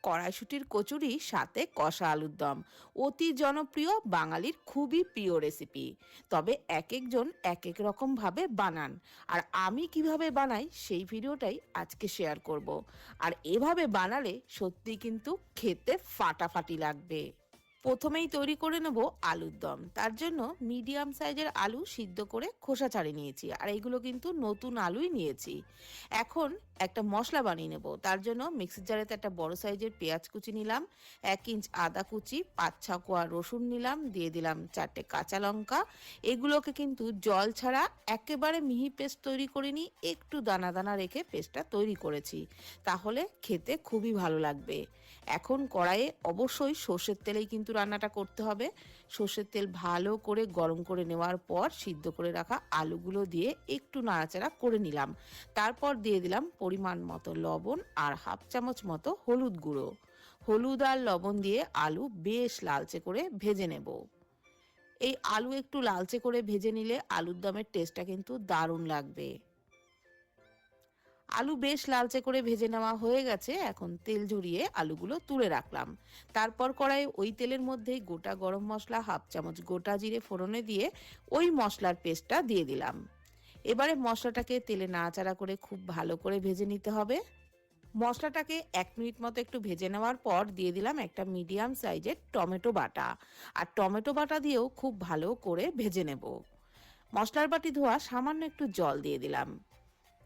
কড়াইশুঁটির কচুরি সাথে কষা আলুর দম অতি জনপ্রিয়, বাঙালির খুবই প্রিয় রেসিপি। তবে এক একজন এক এক রকম ভাবে বানান, আর আমি কিভাবে বানাই সেই ভিডিওটাই আজকে শেয়ার করব। আর এভাবে বানালে সত্যি কিন্তু খেতে ফাটাফাটি লাগবে। প্রথমেই তৈরি করে নেব আলুর দম। তার জন্য মিডিয়াম সাইজের আলু সিদ্ধ করে খোসা ছাড়িয়ে নিয়েছি, আর এইগুলো কিন্তু নতুন আলুই নিয়েছি। এখন একটা মশলা বানিয়ে নেব। তার জন্য মিক্সির জারেতে একটা বড় সাইজের পেঁয়াজ কুচি নিলাম, 1 ইঞ্চ আদা কুচি, 5-6 কোয়া রসুন নিলাম, দিয়ে দিলাম 4টে কাঁচা লঙ্কা। এগুলোকে কিন্তু জল ছাড়া একেবারে মিহি পেস্ট তৈরি করিনি, একটু দানা দানা রেখে পেস্টটা তৈরি করেছি, তাহলে খেতে খুবই ভালো লাগবে। এখন কড়াইয়ে অবশ্যই সর্ষের তেলেই কিন্তু রান্নাটা করতে হবে। সর্ষের তেল ভালো করে গরম করে নেওয়ার পর সিদ্ধ করে রাখা আলুগুলো দিয়ে একটু নাড়াচাড়া করে নিলাম। তারপর দিয়ে দিলাম পরিমাণ মতো লবণ আর 1/2 চামচ মতো হলুদ গুঁড়ো। হলুদ আর লবণ দিয়ে আলু বেশ লালচে করে ভেজে নেব। এই আলু একটু লালচে করে ভেজে নিলে আলুর দমের টেস্টটা কিন্তু দারুণ লাগবে। আলু বেশ লালচে করে ভেজে নেওয়া হয়ে গেছে। এখন তেল ঝরিয়ে আলুগুলো তুলে রাখলাম। তারপর কড়াইয়ে ওই তেলের মধ্যেই গোটা গরম মশলা, 1/2 চামচ গোটা জিরে ফোড়নে দিয়ে ওই মশলার পেস্টটা দিয়ে দিলাম। এবারে মশলাটাকে তেলে নাড়াচাড়া করে খুব ভালো করে ভেজে নিতে হবে। মশলাটাকে 1 মিনিট মতো একটু ভেজে নেওয়ার পর দিয়ে দিলাম একটা মিডিয়াম সাইজের টমেটো বাটা, আর টমেটো বাটা দিয়েও খুব ভালো করে ভেজে নেব। মশলার বাটি ধোয়া সামান্য একটু জল দিয়ে দিলাম।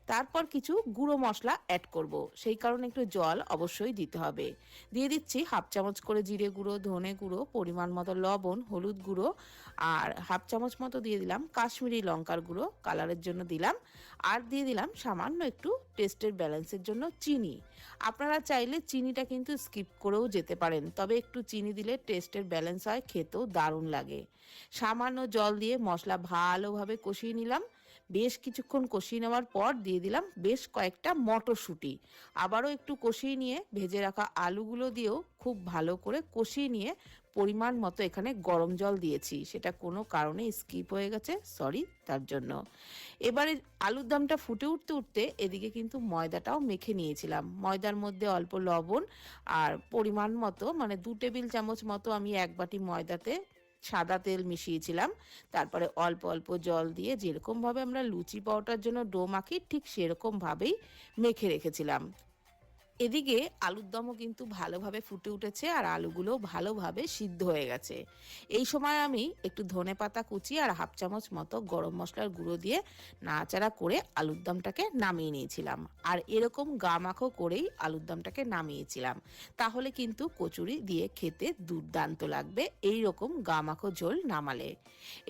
তারপর কিছু গুঁড়ো মশলা অ্যাড করব, সেই কারণে একটু জল অবশ্যই দিতে হবে। দিয়ে দিচ্ছি 1/2 চামচ করে জিরে গুঁড়ো, ধনে গুঁড়ো, পরিমাণ মতো লবণ, হলুদ গুঁড়ো, আর 1/2 চামচ মতো দিয়ে দিলাম কাশ্মীরি লঙ্কার গুঁড়ো, কালারের জন্য দিলাম। আর দিয়ে দিলাম সামান্য একটু টেস্টের ব্যালেন্সের জন্য চিনি। আপনারা চাইলে চিনিটা কিন্তু স্কিপ করেও যেতে পারেন, তবে একটু চিনি দিলে টেস্টের ব্যালেন্স হয়, খেতেও দারুণ লাগে। সামান্য জল দিয়ে মশলা ভালোভাবে কষিয়ে নিলাম। বেশ কিছুক্ষণ কষিয়ে নেওয়ার পর দিয়ে দিলাম বেশ কয়েকটা মটরশুঁটি। আবারও একটু কষিয়ে নিয়ে ভেজে রাখা আলুগুলো দিয়েও খুব ভালো করে কষিয়ে নিয়ে পরিমাণ মতো এখানে গরম জল দিয়েছি, সেটা কোনো কারণে স্কিপ হয়ে গেছে, সরি তার জন্য। এবারে আলুর দমটা ফুটে উঠতে উঠতে এদিকে কিন্তু ময়দাটাও মেখে নিয়েছিলাম। ময়দার মধ্যে অল্প লবণ আর পরিমাণ মতো, মানে 2 টেবিল চামচ মতো আমি 1 বাটি ময়দাতে সাদা তেল মিশিয়েছিলাম। তারপরে অল্প অল্প জল দিয়ে যেরকম ভাবে আমরা লুচি পরোটার জন্য ডো মাখি, ঠিক সেরকম ভাবেই মেখে রেখেছিলাম। এদিকে আলুর দমও কিন্তু ভালোভাবে ফুটে উঠেছে, আর আলুগুলো ভালোভাবে সিদ্ধ হয়ে গেছে। এই সময় আমি একটু ধনেপাতা কুচি আর 1/2 চামচ মতো গরম মশলার গুঁড়ো দিয়ে নাড়াচাড়া করে আলুর দমটাকে নামিয়ে নিয়েছিলাম। আর এরকম গা মাখো করেই আলুর দমটাকে নামিয়েছিলাম, তাহলে কিন্তু কচুরি দিয়ে খেতে দুর্দান্ত লাগবে এই রকম গা মাখো ঝোল নামালে।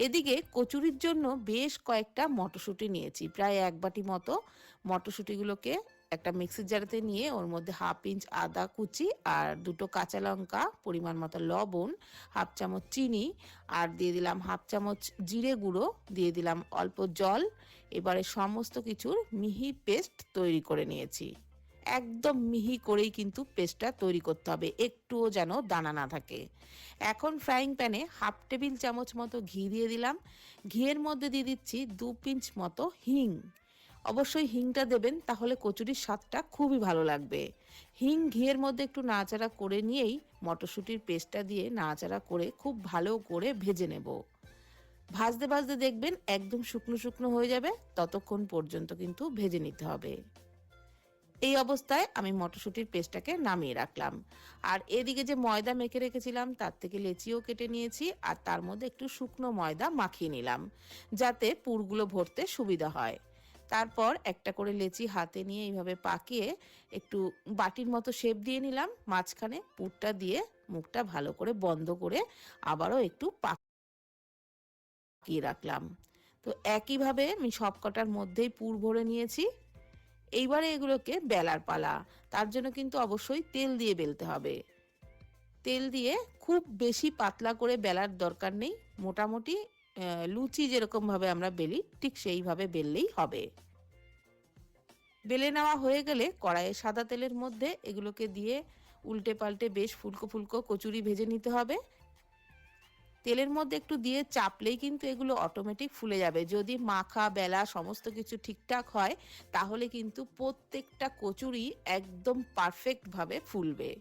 এদিকে কচুরির জন্য বেশ কয়েকটা মটরশুঁটি নিয়েছি, প্রায় 1 বাটি মতো। মটরশুঁটিগুলোকে একটা মিক্সির জারেতে নিয়ে ওর মধ্যে 1/2 ইঞ্চ আদা কুচি আর 2টো কাঁচা লঙ্কা, পরিমাণ মতো লবণ, 1/2 চামচ চিনি, আর দিয়ে দিলাম 1/2 চামচ জিরে গুঁড়ো, দিয়ে দিলাম অল্প জল। এবারে সমস্ত কিছুর মিহি পেস্ট তৈরি করে নিয়েছি। একদম মিহি করেই কিন্তু পেস্টটা তৈরি করতে হবে, একটুও যেন দানা না থাকে। এখন ফ্রাইং প্যানে 1/2 টেবিল চামচ মতো ঘি দিয়ে দিলাম। ঘিয়ের মধ্যে দিয়ে দিচ্ছি 2 পিঞ্চ মতো হিং। অবশ্যই হিংটা দেবেন, তাহলে কচুরির স্বাদটা খুবই ভালো লাগবে। হিং ঘিয়ের মধ্যে একটু নাড়াচাড়া করে নিয়েই মটরশুঁটির পেস্টটা দিয়ে নাড়াচাড়া করে খুব ভালো করে ভেজে নেব। ভাজতে ভাজতে দেখবেন একদম শুকনো শুকনো হয়ে যাবে, ততক্ষণ পর্যন্ত কিন্তু ভেজে নিতে হবে। এই অবস্থায় আমি মটরশুঁটির পেস্টটাকে নামিয়ে রাখলাম। আর এদিকে যে ময়দা মেখে রেখেছিলাম তার থেকে লেচিও কেটে নিয়েছি, আর তার মধ্যে একটু শুকনো ময়দা মাখিয়ে নিলাম, যাতে পুরগুলো ভরতে সুবিধা হয়। তারপর একটা করে লেচি হাতে নিয়ে এইভাবে পাকিয়ে একটু বাটির মতো শেপ দিয়ে নিলাম। মাঝখানে পুরটা দিয়ে মুখটা ভালো করে বন্ধ করে আবারও একটু পাকিয়ে রাখলাম। তো একইভাবে আমি সবকটার মধ্যেই পুর ভরে নিয়েছি। এইবারে এগুলোকে বেলার পালা। তার জন্য কিন্তু অবশ্যই তেল দিয়ে বেলতে হবে। তেল দিয়ে খুব বেশি পাতলা করে বেলার দরকার নেই, মোটামুটি লুচি যেরকম ভাবে আমরা বেলি ঠিক সেইভাবে বেললেই হবে। বেলে নেওয়া হয়ে গেলে কড়াইয়ে সাদা তেলের মধ্যে এগুলোকে দিয়ে উল্টে পাল্টে বেশ ফুলকো ফুলকো কচুরি ভেজে নিতে হবে। তেলের মধ্যে একটু দিয়ে চাপলেই কিন্তু এগুলো অটোমেটিক ফুলে যাবে। যদি মাখা বেলা সমস্ত কিছু ঠিকঠাক হয়, তাহলে কিন্তু প্রত্যেকটা কচুরি একদম পারফেক্ট ভাবে ফুলবে।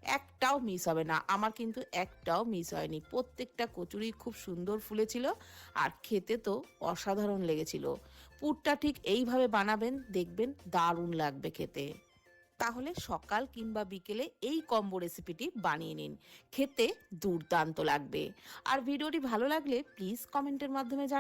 একটাও মিস হবে না। আমার কিন্তু একটাও মিস হয়নি। প্রত্যেকটা কচুরি খুব সুন্দর ফুলেছিল আর খেতে তো অসাধারণ লেগেছিল। পুরটা ঠিক এইভাবে বানাবেন, দেখবেন দারুণ লাগবে খেতে। তাহলে সকাল কিংবা বিকেলে এই কম্বো রেসিপিটি বানিয়ে নিন, খেতে দুর্দান্ত লাগবে। আর ভিডিওটি ভালো লাগলে প্লিজ কমেন্টের মাধ্যমে